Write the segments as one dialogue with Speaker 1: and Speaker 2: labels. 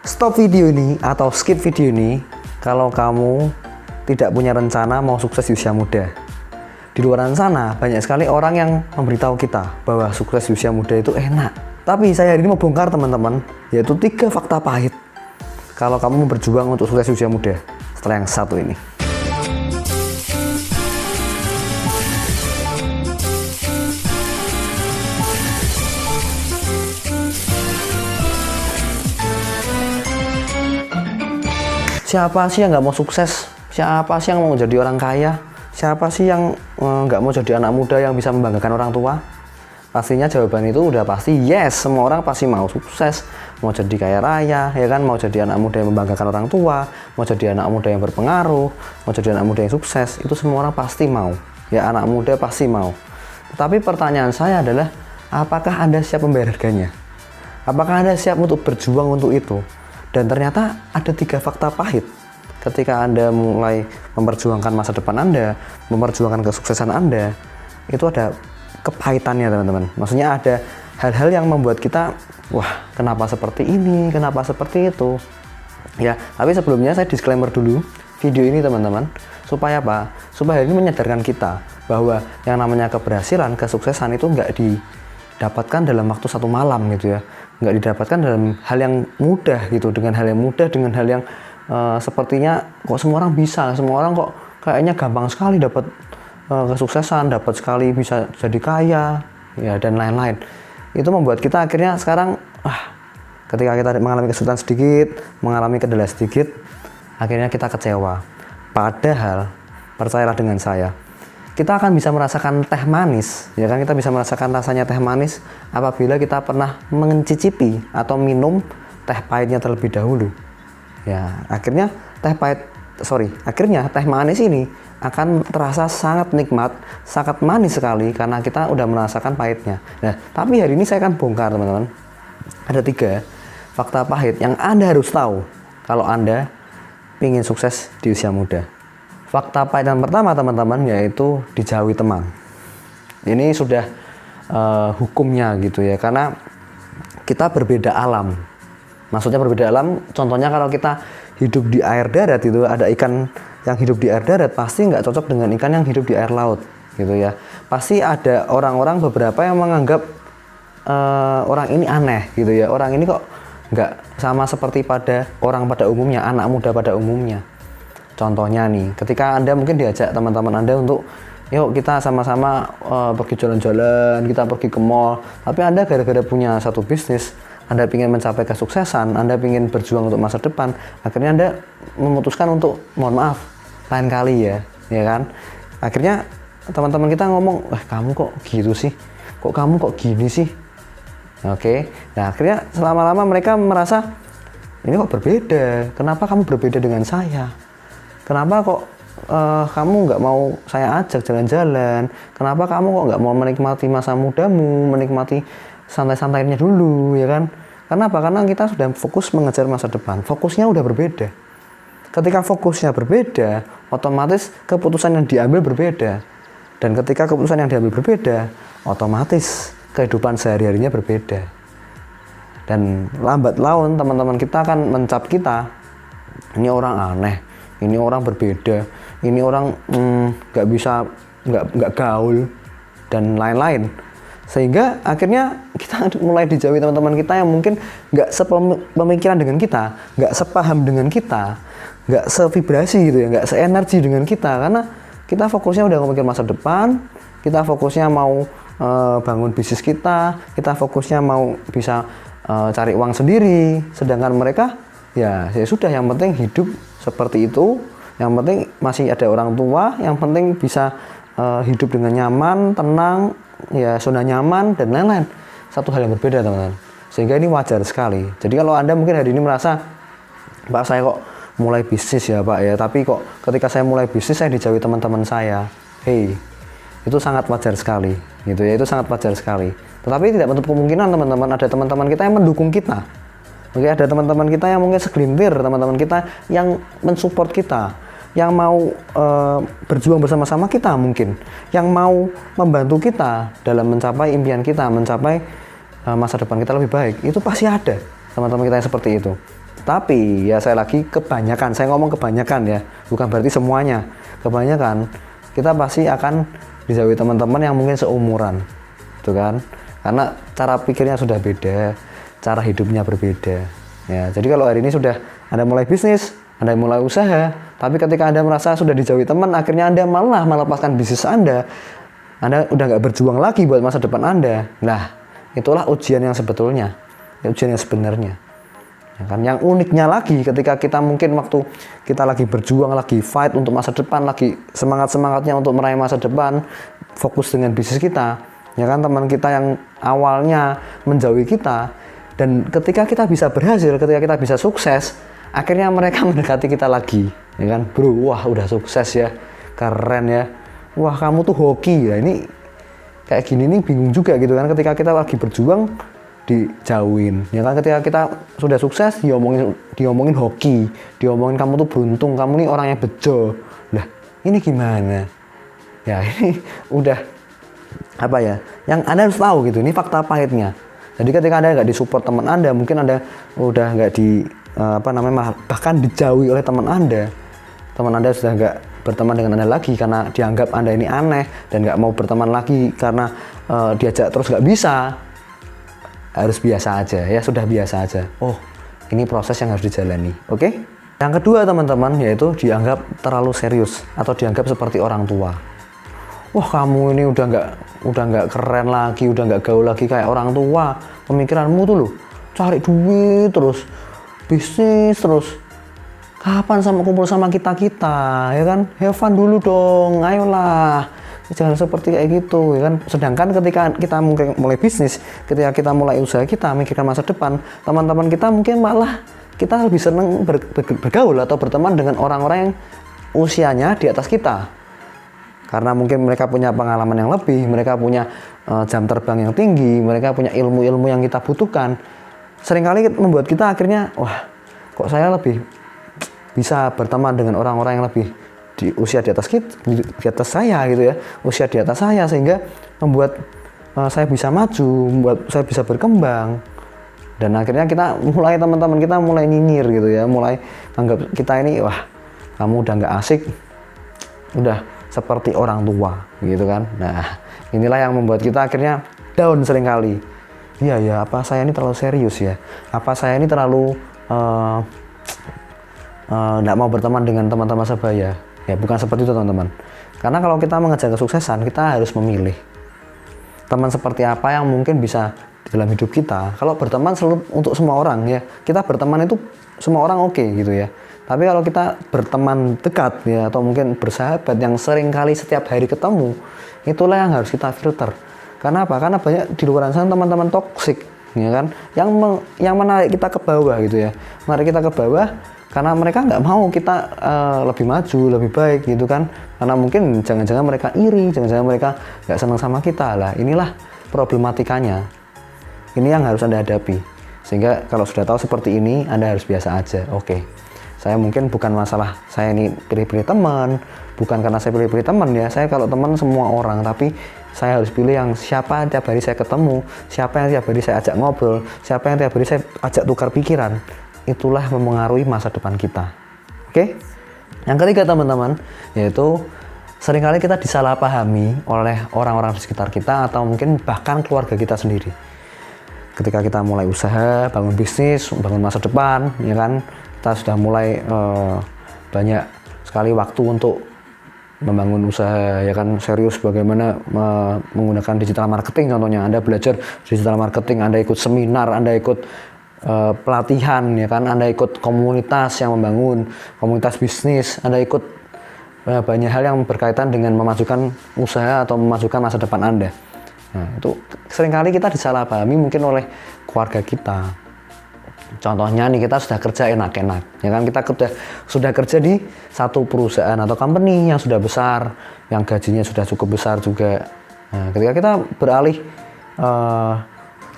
Speaker 1: Stop video ini atau skip video ini kalau kamu tidak punya rencana mau sukses di usia muda. Di luar sana banyak sekali orang yang memberitahu kita bahwa sukses di usia muda itu enak. Tapi saya hari ini mau bongkar teman-teman, yaitu 3 fakta pahit kalau kamu mau berjuang untuk sukses di usia muda setelah yang satu ini. Siapa sih yang nggak mau sukses? Siapa sih yang mau jadi orang kaya? Siapa sih yang nggak mau jadi anak muda yang bisa membanggakan orang tua? Pastinya jawaban itu udah pasti yes. Semua orang pasti mau sukses, mau jadi kaya raya, ya kan? Mau jadi anak muda yang membanggakan orang tua, mau jadi anak muda yang berpengaruh, mau jadi anak muda yang sukses. Itu semua orang pasti mau. Ya, anak muda pasti mau. Tapi pertanyaan saya adalah, apakah Anda siap membayar harganya? Apakah Anda siap untuk berjuang untuk itu? Dan ternyata ada 3 fakta pahit ketika Anda mulai memperjuangkan masa depan Anda, memperjuangkan kesuksesan Anda. Itu ada kepahitannya teman-teman. Maksudnya ada hal-hal yang membuat kita, wah kenapa seperti ini, kenapa seperti itu. Ya, tapi sebelumnya saya disclaimer dulu video ini teman-teman. Supaya apa? Supaya ini menyadarkan kita bahwa yang namanya keberhasilan, kesuksesan itu nggak didapatkan dalam waktu 1 malam gitu ya. Nggak didapatkan dalam hal yang mudah gitu, dengan hal yang mudah, dengan hal yang sepertinya kok semua orang bisa, semua orang kok kayaknya gampang sekali dapat kesuksesan, dapat sekali bisa jadi kaya, ya dan lain-lain. Itu membuat kita akhirnya sekarang, ketika kita mengalami kesulitan sedikit, mengalami kendala sedikit, akhirnya kita kecewa. Padahal, percayalah dengan saya, kita akan bisa merasakan teh manis, ya kan? Kita bisa merasakan rasanya teh manis apabila kita pernah mencicipi atau minum teh pahitnya terlebih dahulu. Ya, akhirnya teh manis ini akan terasa sangat nikmat, sangat manis sekali karena kita udah merasakan pahitnya. Nah, tapi hari ini saya akan bongkar teman-teman. Ada 3 fakta pahit yang Anda harus tahu kalau Anda ingin sukses di usia muda. Fakta pahit yang pertama teman-teman yaitu dijauhi teman. Ini sudah hukumnya gitu ya, karena kita berbeda alam. Maksudnya berbeda alam, contohnya kalau kita hidup di air darat itu, ada ikan yang hidup di air darat pasti nggak cocok dengan ikan yang hidup di air laut gitu ya. Pasti ada orang-orang beberapa yang menganggap orang ini aneh gitu ya, orang ini kok nggak sama seperti pada orang pada umumnya, anak muda pada umumnya. Contohnya nih, ketika Anda mungkin diajak teman-teman Anda untuk yuk kita sama-sama pergi jalan-jalan, kita pergi ke mall, tapi Anda gara-gara punya satu bisnis, Anda ingin mencapai kesuksesan, Anda ingin berjuang untuk masa depan, akhirnya Anda memutuskan untuk mohon maaf, lain kali ya kan? Akhirnya teman-teman kita ngomong, kamu kok gitu sih? Kok kamu kok gini sih? Oke, nah akhirnya selama-lama mereka merasa, ini kok berbeda, kenapa kamu berbeda dengan saya? Kenapa kok kamu nggak mau saya ajak jalan-jalan? Kenapa kamu kok nggak mau menikmati masa mudamu, menikmati santai-santainya dulu, ya kan? Kenapa? Karena kita sudah fokus mengejar masa depan. Fokusnya udah berbeda. Ketika fokusnya berbeda, otomatis keputusan yang diambil berbeda. Dan ketika keputusan yang diambil berbeda, otomatis kehidupan sehari-harinya berbeda. Dan lambat laun teman-teman kita akan mencap kita, ini orang aneh, ini orang berbeda, ini orang nggak gaul dan lain-lain, sehingga akhirnya kita mulai dijauhi teman-teman kita yang mungkin nggak sepemikiran dengan kita, nggak sepaham dengan kita, nggak sevibrasi gitu ya, nggak seenergi dengan kita, karena kita fokusnya udah ngomongin masa depan, kita fokusnya mau bangun bisnis kita fokusnya mau bisa cari uang sendiri, sedangkan mereka ya sudah, yang penting hidup seperti itu, yang penting masih ada orang tua, yang penting bisa hidup dengan nyaman, tenang, ya zona nyaman dan lain-lain. Satu hal yang berbeda teman-teman. Sehingga ini wajar sekali. Jadi kalau Anda mungkin hari ini merasa, Pak saya kok mulai bisnis ya Pak ya, tapi kok ketika saya mulai bisnis saya dijauhi teman-teman saya. Hey, itu sangat wajar sekali gitu ya, itu sangat wajar sekali. Tetapi tidak menutup kemungkinan teman-teman, ada teman-teman kita yang mendukung kita. Oke, ada teman-teman kita yang mungkin segelintir, teman-teman kita yang mensupport kita, yang mau berjuang bersama-sama kita mungkin, yang mau membantu kita dalam mencapai impian kita, mencapai masa depan kita lebih baik. Itu pasti ada teman-teman kita yang seperti itu. Tapi ya saya lagi kebanyakan, saya ngomong kebanyakan ya, bukan berarti semuanya. Kebanyakan kita pasti akan dijauhi teman-teman yang mungkin seumuran, gitu kan? Karena cara pikirnya sudah beda, cara hidupnya berbeda. Ya, jadi kalau hari ini sudah Anda mulai bisnis, Anda mulai usaha, tapi ketika Anda merasa sudah dijauhi teman, akhirnya Anda malah melepaskan bisnis Anda udah nggak berjuang lagi buat masa depan Anda. Nah, itulah ujian yang sebetulnya, ujian yang sebenarnya. Ya kan? Yang uniknya lagi ketika kita mungkin waktu kita lagi berjuang, lagi fight untuk masa depan, lagi semangat-semangatnya untuk meraih masa depan, fokus dengan bisnis kita, ya kan, teman kita yang awalnya menjauhi kita, dan ketika kita bisa berhasil, ketika kita bisa sukses, akhirnya mereka mendekati kita lagi, ya kan, bro, wah udah sukses ya, keren ya, wah kamu tuh hoki ya, ini kayak gini nih bingung juga gitu kan, ketika kita lagi berjuang dijauhin, ya kan, ketika kita sudah sukses diomongin hoki, diomongin kamu tuh beruntung, kamu nih orang yang bejo. Lah ini gimana ya, ini udah apa ya, yang Anda harus tahu gitu, ini fakta pahitnya. Jadi ketika Anda nggak disupport teman Anda, mungkin Anda udah nggak bahkan dijauhi oleh teman Anda sudah nggak berteman dengan Anda lagi karena dianggap Anda ini aneh dan nggak mau berteman lagi karena diajak terus nggak bisa. Harus biasa aja ya, sudah biasa aja. Oh, ini proses yang harus dijalani. Oke? Yang kedua teman-teman, yaitu dianggap terlalu serius atau dianggap seperti orang tua. Wah, kamu ini udah nggak keren lagi, udah nggak gaul lagi kayak orang tua. Pemikiranmu tuh loh, cari duit terus, bisnis terus. Kapan kumpul sama kita ya kan? Have fun dulu dong, ayolah. Jangan seperti kayak gitu, ya kan. Sedangkan ketika kita mungkin mulai bisnis, ketika kita mulai usaha, kita mikirkan masa depan, teman-teman kita mungkin malah kita lebih senang bergaul atau berteman dengan orang-orang yang usianya di atas kita. Karena mungkin mereka punya pengalaman yang lebih, mereka punya jam terbang yang tinggi, mereka punya ilmu-ilmu yang kita butuhkan. Seringkali membuat kita akhirnya, wah, kok saya lebih bisa berteman dengan orang-orang yang lebih di usia di atas saya gitu ya, usia di atas saya, sehingga membuat saya bisa maju, membuat saya bisa berkembang. Dan akhirnya teman-teman kita mulai nyinyir gitu ya, mulai anggap kita ini, wah kamu udah nggak asik, udah seperti orang tua gitu kan. Nah inilah yang membuat kita akhirnya down seringkali. Iya, apa saya ini terlalu serius ya, apa saya ini terlalu nggak mau berteman dengan teman-teman sebaya. Ya bukan seperti itu teman-teman. Karena kalau kita mengejar kesuksesan, kita harus memilih teman seperti apa yang mungkin bisa dalam hidup kita. Kalau berteman selalu untuk semua orang ya, kita berteman itu semua orang oke gitu ya. Tapi kalau kita berteman dekat ya, atau mungkin bersahabat yang sering kali setiap hari ketemu, itulah yang harus kita filter. Karena apa? Karena banyak di luar sana teman-teman toksik, ya kan, yang menarik kita ke bawah gitu ya, menarik kita ke bawah. Karena mereka nggak mau kita lebih maju, lebih baik gitu kan. Karena mungkin jangan-jangan mereka iri, jangan-jangan mereka nggak senang sama kita. Lah inilah problematikanya. Ini yang harus Anda hadapi. Sehingga kalau sudah tahu seperti ini, Anda harus biasa aja. Oke, saya mungkin bukan masalah saya ini pilih-pilih teman, bukan karena saya pilih-pilih teman ya. Saya kalau teman semua orang, tapi saya harus pilih yang siapa tiap hari saya ketemu, siapa yang tiap hari saya ajak ngobrol, siapa yang tiap hari saya ajak tukar pikiran. Itulah mempengaruhi masa depan kita. Oke? Yang ketiga teman-teman, yaitu seringkali kita disalahpahami oleh orang-orang di sekitar kita atau mungkin bahkan keluarga kita sendiri. Ketika kita mulai usaha, bangun bisnis, bangun masa depan, ya kan, kita sudah mulai banyak sekali waktu untuk membangun usaha, ya kan, serius bagaimana menggunakan digital marketing contohnya. Anda belajar digital marketing, Anda ikut seminar, Anda ikut pelatihan, ya kan, Anda ikut komunitas yang membangun komunitas bisnis, Anda ikut banyak hal yang berkaitan dengan memajukan usaha atau memajukan masa depan Anda. Nah, itu seringkali kita disalahpahami mungkin oleh keluarga kita. Contohnya nih, kita sudah kerja enak-enak, ya kan, kita sudah kerja di satu perusahaan atau company yang sudah besar, yang gajinya sudah cukup besar juga. Nah, ketika kita beralih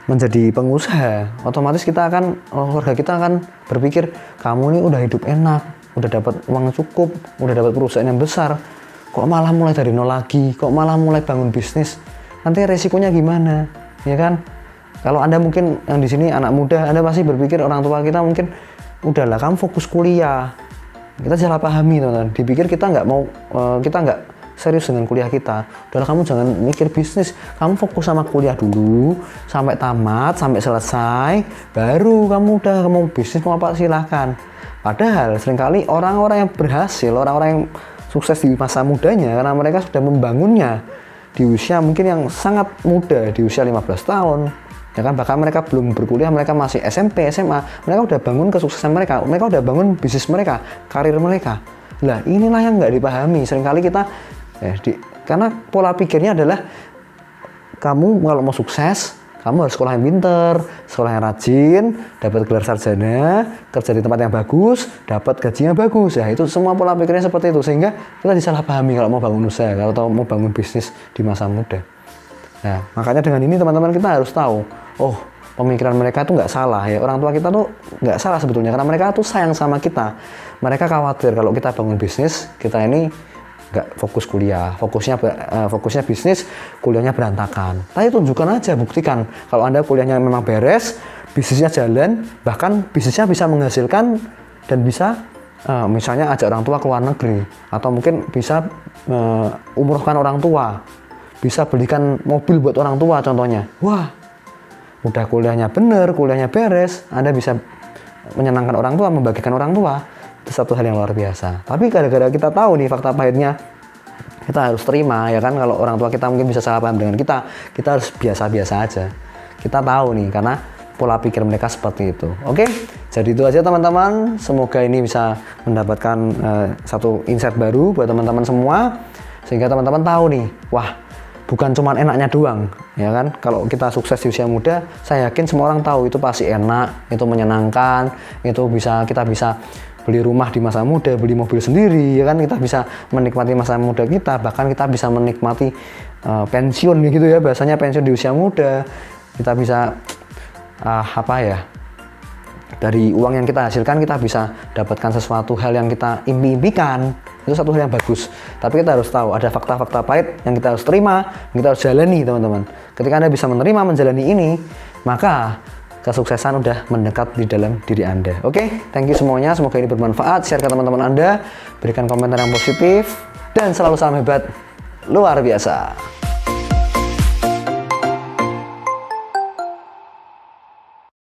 Speaker 1: menjadi pengusaha, otomatis keluarga kita akan berpikir, kamu ini udah hidup enak, udah dapat uang cukup, udah dapat perusahaan yang besar, kok malah mulai dari nol lagi, kok malah mulai bangun bisnis, nanti resikonya gimana, ya kan? Kalau Anda mungkin yang di sini anak muda, Anda pasti berpikir orang tua kita mungkin udahlah kamu fokus kuliah. Kita salah pahami teman-teman, dipikir kita nggak mau, kita nggak serius dengan kuliah kita. Udahlah kamu jangan mikir bisnis, kamu fokus sama kuliah dulu sampai tamat, sampai selesai, baru kamu bisnis mau apa silahkan. Padahal seringkali orang-orang yang berhasil, orang-orang yang sukses di masa mudanya, karena mereka sudah membangunnya di usia mungkin yang sangat muda, di usia 15 tahun. Ya kan, bahkan mereka belum berkuliah, mereka masih SMP, SMA, mereka udah bangun kesuksesan mereka udah bangun bisnis mereka, karir mereka. Nah, inilah yang nggak dipahami. Seringkali kita, karena pola pikirnya adalah, kamu kalau mau sukses, kamu harus sekolah yang pinter, sekolah yang rajin, dapat gelar sarjana, kerja di tempat yang bagus, dapat gaji yang bagus. Ya, itu semua pola pikirnya seperti itu, sehingga kita disalahpahami kalau mau bangun usaha, atau mau bangun bisnis di masa muda. Nah, makanya dengan ini teman-teman kita harus tahu, oh, pemikiran mereka tuh nggak salah ya. Orang tua kita tuh nggak salah sebetulnya, karena mereka tuh sayang sama kita. Mereka khawatir kalau kita bangun bisnis, kita ini nggak fokus kuliah, fokusnya bisnis, kuliahnya berantakan. Tapi tunjukkan aja, buktikan kalau Anda kuliahnya memang beres, bisnisnya jalan, bahkan bisnisnya bisa menghasilkan dan bisa misalnya ajak orang tua ke luar negeri, atau mungkin bisa umrohkan orang tua, bisa belikan mobil buat orang tua contohnya. Wah, udah kuliahnya bener, kuliahnya beres, Anda bisa menyenangkan orang tua, membagikan orang tua. Itu satu hal yang luar biasa. Tapi gara-gara kita tahu nih fakta pahitnya, kita harus terima ya kan. Kalau orang tua kita mungkin bisa salah paham dengan kita harus biasa-biasa aja. Kita tahu nih, karena pola pikir mereka seperti itu. Oke, jadi itu aja teman-teman. Semoga ini bisa mendapatkan satu insight baru buat teman-teman semua, sehingga teman-teman tahu nih, wah, bukan cuma enaknya doang, ya kan? Kalau kita sukses di usia muda, saya yakin semua orang tahu itu pasti enak, itu menyenangkan, itu kita bisa beli rumah di masa muda, beli mobil sendiri, ya kan? Kita bisa menikmati masa muda kita, bahkan kita bisa menikmati pensiun gitu ya, bahasanya pensiun di usia muda. Kita bisa dari uang yang kita hasilkan, kita bisa dapatkan sesuatu hal yang kita impikan. Itu satu hal yang bagus. Tapi kita harus tahu ada fakta-fakta pahit yang kita harus terima, yang kita harus jalani teman-teman. Ketika Anda bisa menerima, menjalani ini, maka kesuksesan udah mendekat di dalam diri Anda. Oke, thank you semuanya. Semoga ini bermanfaat. Share ke teman-teman Anda, berikan komentar yang positif, dan selalu salam hebat luar biasa.